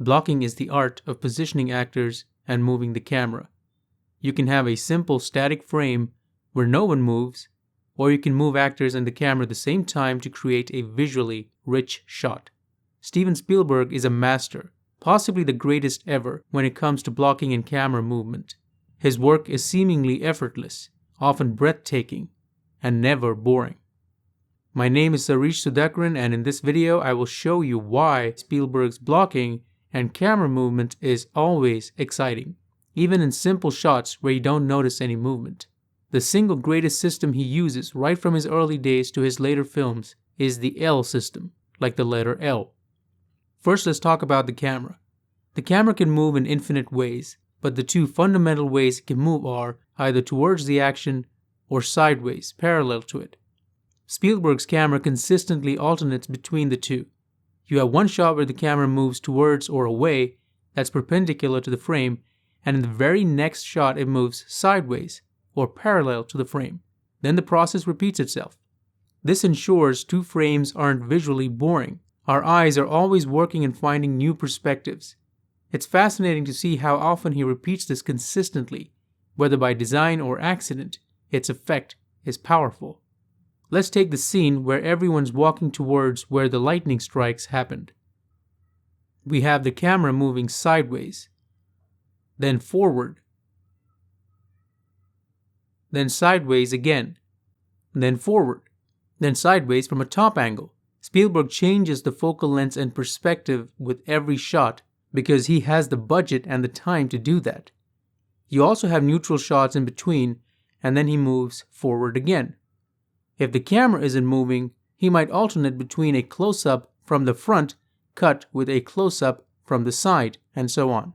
Blocking is the art of positioning actors and moving the camera. You can have a simple static frame where no one moves, or you can move actors and the camera at the same time to create a visually rich shot. Steven Spielberg is a master, possibly the greatest ever when it comes to blocking and camera movement. His work is seemingly effortless, often breathtaking, and never boring. My name is Sarish Sudhakaran, and in this video I will show you why Spielberg's blocking and camera movement is always exciting, even in simple shots where you don't notice any movement. The single greatest system he uses right from his early days to his later films is the L system, like the letter L. First, let's talk about the camera. The camera can move in infinite ways, but the two fundamental ways it can move are either towards the action or sideways, parallel to it. Spielberg's camera consistently alternates between the two. You have one shot where the camera moves towards or away, that's perpendicular to the frame, and in the very next shot it moves sideways, or parallel to the frame. Then the process repeats itself. This ensures two frames aren't visually boring. Our eyes are always working and finding new perspectives. It's fascinating to see how often he repeats this consistently. Whether by design or accident, its effect is powerful. Let's take the scene where everyone's walking towards where the lightning strikes happened. We have the camera moving sideways, then forward, then sideways again, then forward, then sideways from a top angle. Spielberg changes the focal length and perspective with every shot because he has the budget and the time to do that. You also have neutral shots in between, and then he moves forward again. If the camera isn't moving, he might alternate between a close-up from the front cut with a close-up from the side, and so on.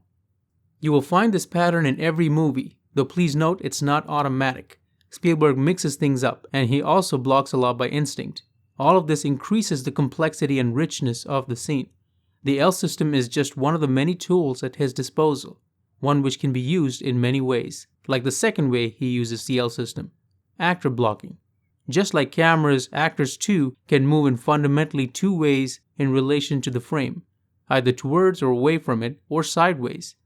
You will find this pattern in every movie, though please note it's not automatic. Spielberg mixes things up, and he also blocks a lot by instinct. All of this increases the complexity and richness of the scene. The L system is just one of the many tools at his disposal, one which can be used in many ways, like the second way he uses the L system, actor blocking. Just like cameras, actors too can move in fundamentally two ways in relation to the frame, either towards or away from it, or sideways.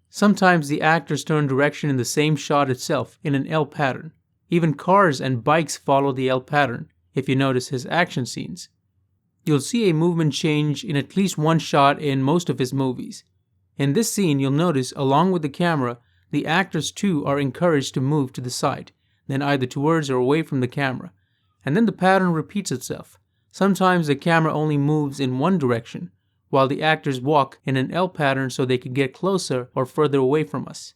Sometimes the actors turn direction in the same shot itself in an L pattern. Even cars and bikes follow the L pattern, if you notice his action scenes. You'll see a movement change in at least one shot in most of his movies. In this scene, you'll notice, along with the camera, the actors too are encouraged to move to the side, then either towards or away from the camera. And then the pattern repeats itself. Sometimes the camera only moves in one direction, while the actors walk in an L pattern so they can get closer or further away from us.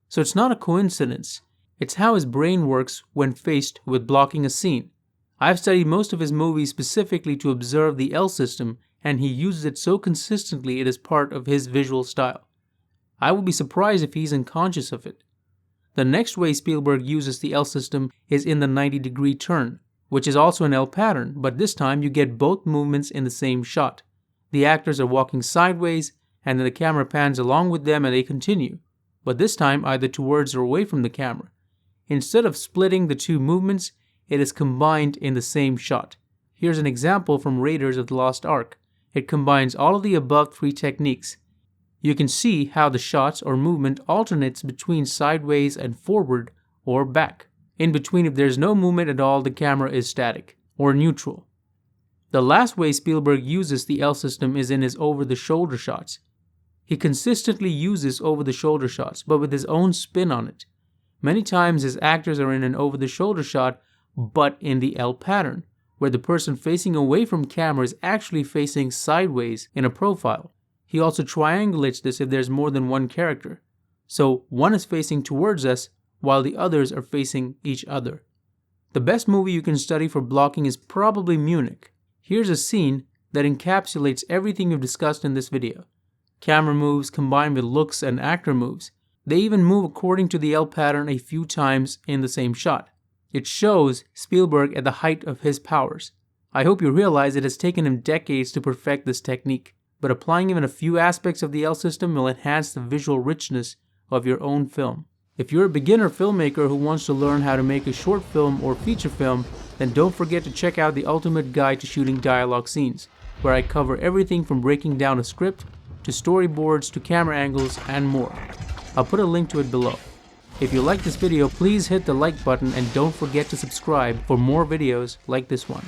So it's not a coincidence. It's how his brain works when faced with blocking a scene. I've studied most of his movies specifically to observe the L system, and he uses it so consistently it is part of his visual style. I would be surprised if he's unconscious of it. The next way Spielberg uses the L system is in the 90-degree turn, which is also an L pattern, but this time you get both movements in the same shot. The actors are walking sideways, and then the camera pans along with them and they continue, but this time either towards or away from the camera. Instead of splitting the two movements, it is combined in the same shot. Here's an example from Raiders of the Lost Ark. It combines all of the above three techniques. You can see how the shots or movement alternates between sideways and forward or back. In between, if there's no movement at all, the camera is static or neutral. The last way Spielberg uses the L system is in his over-the-shoulder shots. He consistently uses over-the-shoulder shots, but with his own spin on it. Many times his actors are in an over-the-shoulder shot, but in the L pattern, where the person facing away from camera is actually facing sideways in a profile. He also triangulates this if there's more than one character. So one is facing towards us, while the others are facing each other. The best movie you can study for blocking is probably Munich. Here's a scene that encapsulates everything we've discussed in this video. Camera moves combined with looks and actor moves. They even move according to the L pattern a few times in the same shot. It shows Spielberg at the height of his powers. I hope you realize it has taken him decades to perfect this technique, but applying even a few aspects of the L system will enhance the visual richness of your own film. If you're a beginner filmmaker who wants to learn how to make a short film or feature film, then don't forget to check out the Ultimate Guide to Shooting Dialogue Scenes, where I cover everything from breaking down a script to storyboards to camera angles and more. I'll put a link to it below. If you like this video, please hit the like button and don't forget to subscribe for more videos like this one.